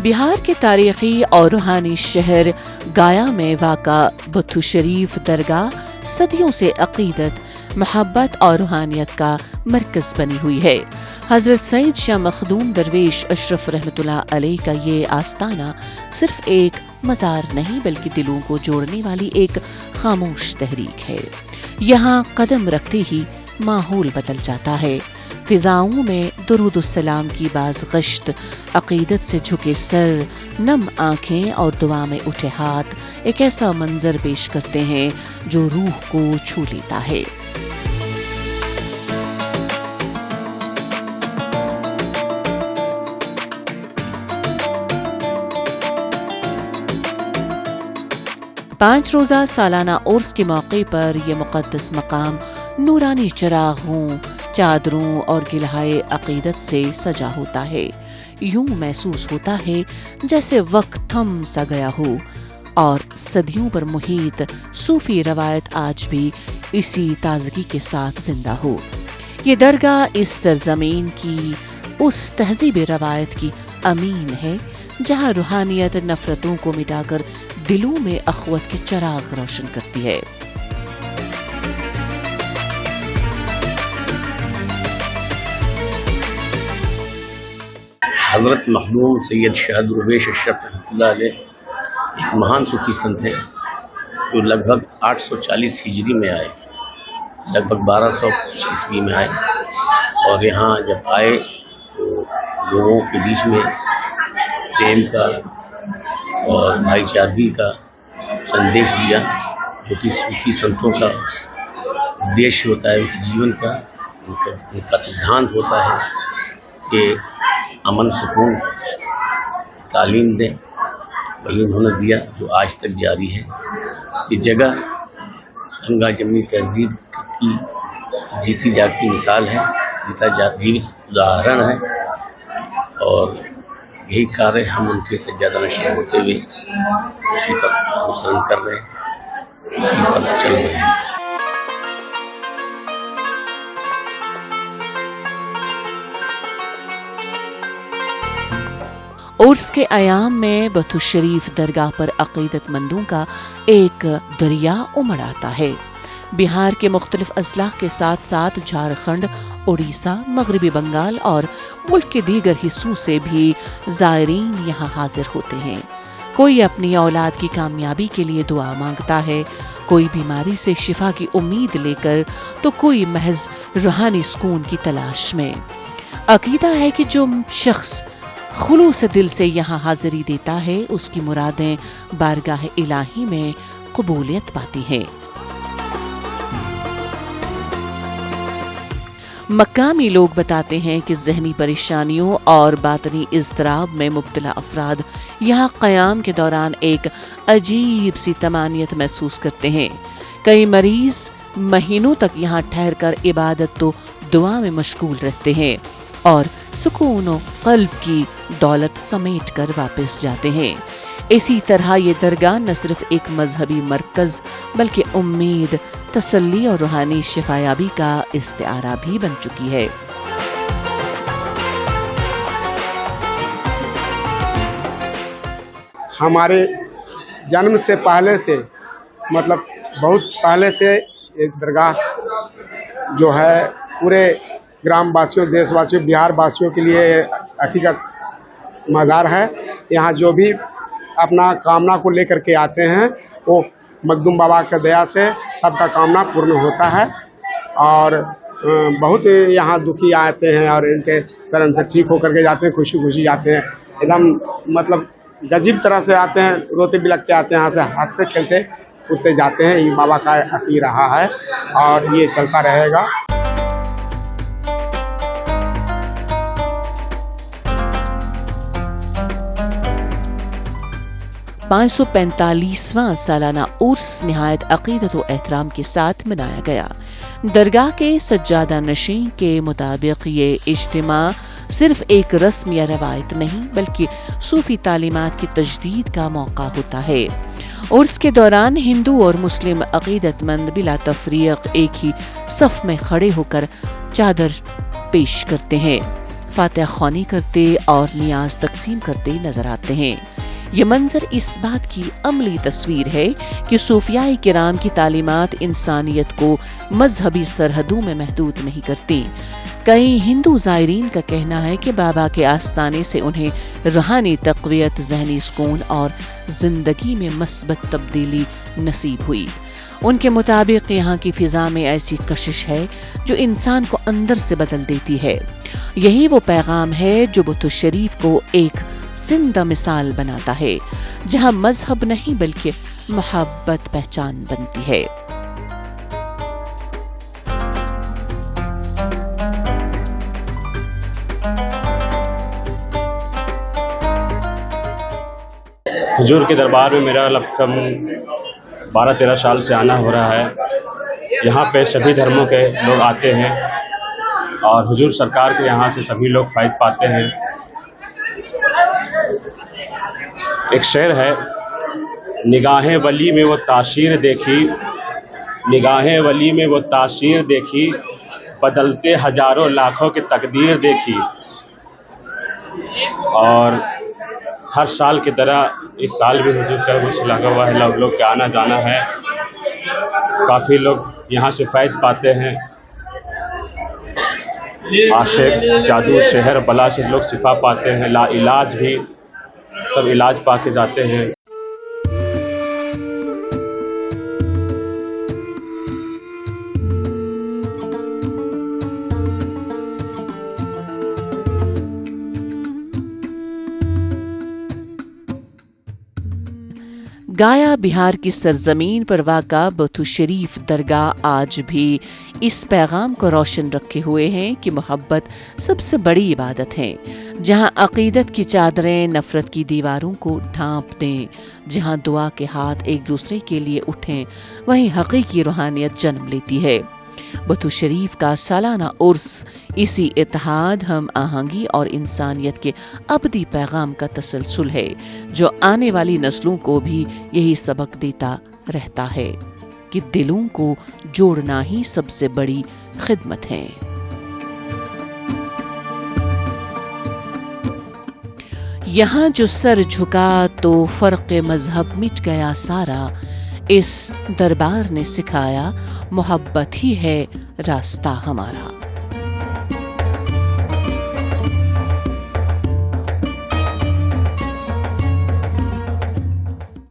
بہار کے تاریخی اور روحانی شہر گایا میں واقع بتھو شریف درگاہ صدیوں سے عقیدت، محبت اور روحانیت کا مرکز بنی ہوئی ہے۔ حضرت سید شاہ مخدوم درویش اشرف رحمۃ اللہ علیہ کا یہ آستانہ صرف ایک مزار نہیں بلکہ دلوں کو جوڑنے والی ایک خاموش تحریک ہے۔ یہاں قدم رکھتے ہی ماحول بدل جاتا ہے، فضاؤں میں درود السلام کی باز گشت، عقیدت سے جھکے سر، نم آنکھیں اور دعا میں اٹھے ہاتھ ایک ایسا منظر پیش کرتے ہیں جو روح کو چھو لیتا ہے۔ پانچ روزہ سالانہ عرس کے موقع پر یہ مقدس مقام نورانی چراغوں، چادروں اور گلہائے عقیدت سے سجا ہوتا ہے۔ یوں محسوس ہوتا ہے جیسے وقت تھم سا گیا ہو اور صدیوں پر محیط صوفی روایت آج بھی اسی تازگی کے ساتھ زندہ ہو۔ یہ درگاہ اس سرزمین کی اس تہذیب روایت کی امین ہے جہاں روحانیت نفرتوں کو مٹا کر دلوں میں اخوت کے چراغ روشن کرتی ہے۔ حضرت مخدوم سید شاہ درویش اشرف رحمۃ اللہ علیہ ایک مہان صوفی سنت ہے جو لگ بھگ 840 ہجری میں آئے، لگ بھگ 1200 عیسوی میں آئے، اور یہاں جب آئے تو لوگوں کے بیچ میں پریم کا اور بھائی چارگی کا سندیش دیا، جو کہ صوفی سنتوں کا دیش ہوتا ہے، ان کے جیون کا، ان کا سدھانت ہوتا ہے کہ امن سکون تعلیم دیں۔ وہی انہوں نے دیا جو آج تک جاری ہے۔ یہ جگہ گنگا جمنی تہذیب کی جیتی جاگتی مثال ہے، جیوت اداہرن ہے، اور یہی کار ہم ان کے سجادہ نشین ہوتے ہوئے اسی پر مسلم کر رہے ہیں، اسی پر چل رہے ہیں۔ عرس کے ایام میں بتھو شریف درگاہ پر عقیدت مندوں کا ایک دریا امڑ آتا ہے۔ بہار کے مختلف اضلاع کے ساتھ ساتھ جھارکھنڈ، اڑیسہ، مغربی بنگال اور ملک کے دیگر حصوں سے بھی زائرین یہاں حاضر ہوتے ہیں۔ کوئی اپنی اولاد کی کامیابی کے لیے دعا مانگتا ہے، کوئی بیماری سے شفا کی امید لے کر، تو کوئی محض روحانی سکون کی تلاش میں۔ عقیدہ ہے کہ جو شخص خلوص دل سے یہاں حاضری دیتا ہے اس کی مرادیں بارگاہ الہی میں قبولیت پاتی ہیں۔ مقامی لوگ بتاتے ہیں کہ ذہنی پریشانیوں اور باطنی اضطراب میں مبتلا افراد یہاں قیام کے دوران ایک عجیب سی طمانینت محسوس کرتے ہیں۔ کئی مریض مہینوں تک یہاں ٹھہر کر عبادت و دعا میں مشغول رہتے ہیں اور سکون و قلب کی دولت سمیٹ کر واپس جاتے ہیں۔ اسی طرح یہ درگاہ نہ صرف ایک مذہبی مرکز بلکہ امید، تسلی اور روحانی شفایابی کا استعارہ بھی بن چکی ہے۔ ہمارے جنم سے پہلے سے مطلب بہت پہلے سے یہ درگاہ جو ہے پورے گرام واسیوں، دیش واسیوں، بہار واسیوں کے لیے حقیقت مزار ہے۔ یہاں جو بھی اپنا کامنا کو لے کر کے آتے ہیں وہ مخدوم بابا کے دیا سے سب کا کامنا پورن ہوتا ہے، اور بہت یہاں دکھی آتے ہیں اور ان کے شرن سے ٹھیک ہو کر کے جاتے ہیں، خوشی خوشی جاتے ہیں، ایک دم مطلب عجیب طرح سے آتے ہیں، روتے بلکتے آتے ہیں، یہاں سے ہنستے کھیلتے پھرتے جاتے ہیں۔ یہ بابا کا عطیہ رہا ہے اور یہ چلتا رہے گا۔ 545واں سالانہ عرس نہایت عقیدت و احترام کے ساتھ منایا گیا۔ درگاہ کے سجادہ نشین کے مطابق یہ اجتماع صرف ایک رسم یا روایت نہیں بلکہ صوفی تعلیمات کی تجدید کا موقع ہوتا ہے۔ عرس کے دوران ہندو اور مسلم عقیدت مند بلا تفریق ایک ہی صف میں کھڑے ہو کر چادر پیش کرتے ہیں۔ فاتح خوانی کرتے اور نیاز تقسیم کرتے نظر آتے ہیں۔ یہ منظر اس بات کی عملی تصویر ہے کہ صوفیاء کرام کی تعلیمات انسانیت کو مذہبی سرحدوں میں محدود نہیں کرتی۔ کئی ہندو زائرین کا کہنا ہے کہ بابا کے آستانے سے انہیں روحانی تقویت، ذہنی سکون اور زندگی میں مثبت تبدیلی نصیب ہوئی۔ ان کے مطابق یہاں کی فضا میں ایسی کشش ہے جو انسان کو اندر سے بدل دیتی ہے۔ یہی وہ پیغام ہے جو بت شریف کو ایک زندہ مثال بناتا ہے، جہاں مذہب نہیں بلکہ محبت پہچان بنتی ہے۔ حضور کے دربار میں میرا لگ بھگ 12-13 سال سے آنا ہو رہا ہے۔ یہاں پہ سبھی دھرموں کے لوگ آتے ہیں اور حضور سرکار کے یہاں سے سبھی لوگ فیض پاتے ہیں۔ ایک شعر ہے، نگاہیں ولی میں وہ تاثیر دیکھی، نگاہیں ولی میں وہ تاثیر دیکھی، بدلتے ہزاروں لاکھوں کی تقدیر دیکھی۔ اور ہر سال کی طرح اس سال بھی حضور کا عرص لگا ہوا ہے، لوگ کا آنا جانا ہے۔ کافی لوگ یہاں سے فیض پاتے ہیں۔ عاشق، جادو، شہر، بلا سے لوگ شفا پاتے ہیں، لا علاج بھی سب علاج پا کے جاتے ہیں۔ گایا بہار کی سرزمین پر واقع بتو شریف درگاہ آج بھی اس پیغام کو روشن رکھے ہوئے ہیں کہ محبت سب سے بڑی عبادت ہے۔ جہاں عقیدت کی چادریں نفرت کی دیواروں کو ڈھانپ دیں، جہاں دعا کے ہاتھ ایک دوسرے کے لیے اٹھیں، وہیں حقیقی روحانیت جنم لیتی ہے۔ بتو شریف کا سالانہ عرس اسی اتحاد، ہم آہنگی اور انسانیت کے ابدی پیغام کا تسلسل ہے، جو آنے والی نسلوں کو بھی یہی سبق دیتا رہتا ہے کہ دلوں کو جوڑنا ہی سب سے بڑی خدمت ہے۔ یہاں جو سر جھکا تو فرق مذہب مٹ گیا سارا، اس دربار نے سکھایا محبت ہی ہے راستہ ہمارا۔